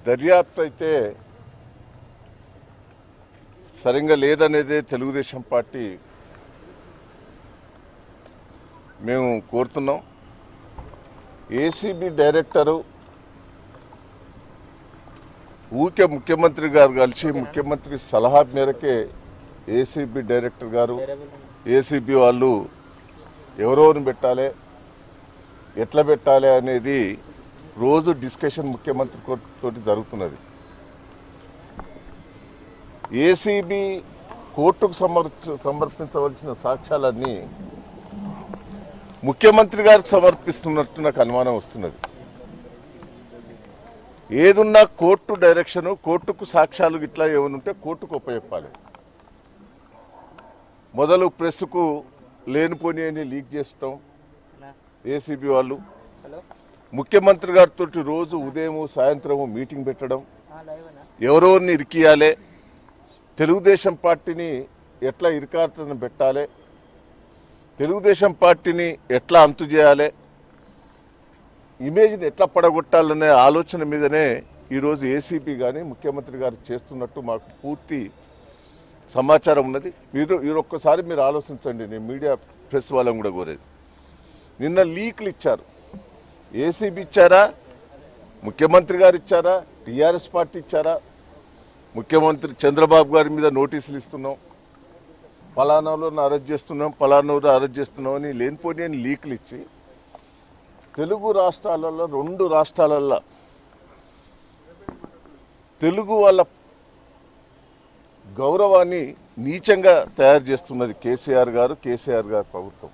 దర్యాప్తు అయితే సరిగ్గా లేదనేదే తెలుగుదేశం పార్టీ మేము కోరుతున్నాం. ఏసీబీ డైరెక్టరు ఊకే ముఖ్యమంత్రి గారు కలిసి ముఖ్యమంత్రి సలహా మేరకే ఏసీబీ డైరెక్టర్ గారు ఏసీబీ వాళ్ళు ఎవరెవరిని పెట్టాలి, ఎట్లా పెట్టాలి అనేది రోజు డిస్కషన్ ముఖ్యమంత్రి తోటి జరుగుతున్నది. ఏసీబీ కోర్టుకు సమర్పించవలసిన సాక్ష్యాలన్నీ ముఖ్యమంత్రి గారికి సమర్పిస్తున్నట్టు నాకు అనుమానం వస్తున్నది. ఏదున్నా కోర్టు డైరెక్షను, కోర్టుకు సాక్ష్యాలు ఇట్లా ఏమైనా ఉంటే కోర్టుకు ఉపయోగపాలి. మొదలు ప్రెస్కు లేనిపోని అని లీక్ చేస్తాం. ఏసీబీ వాళ్ళు ముఖ్యమంత్రి గారితో రోజు ఉదయం సాయంత్రము మీటింగ్ పెట్టడం, ఎవరెవరిని ఇరికియాలి, తెలుగుదేశం పార్టీని ఎట్లా ఇరికాటను పెట్టాలి, తెలుగుదేశం పార్టీని ఎట్లా అంతు చేయాలి, ఇమేజ్ని ఎట్లా పడగొట్టాలనే ఆలోచన మీదనే ఈరోజు ఏసీబీ కానీ ముఖ్యమంత్రి గారు చేస్తున్నట్టు మాకు పూర్తి సమాచారం ఉన్నది. మీరు ఒక్కసారి మీరు ఆలోచించండి. నేను మీడియా ప్రెస్ వాళ్ళని కూడా కోరేది, నిన్న లీక్లు ఇచ్చారు. ఏసీబీ ఇచ్చారా, ముఖ్యమంత్రి గారు ఇచ్చారా, టీఆర్ఎస్ పార్టీ ఇచ్చారా? ముఖ్యమంత్రి చంద్రబాబు గారి మీద నోటీసులు ఇస్తున్నాం, పలానాలను అరెస్ట్ చేస్తున్నాం, పలానాను అరెస్ట్ చేస్తున్నాం అని లేనిపోని లీక్లు ఇచ్చి తెలుగు రాష్ట్రాలలో 2 రాష్ట్రాలలో తెలుగు వాళ్ళ గౌరవాన్ని నీచంగా తయారు చేస్తున్నది కేసీఆర్ గారు ప్రభుత్వం.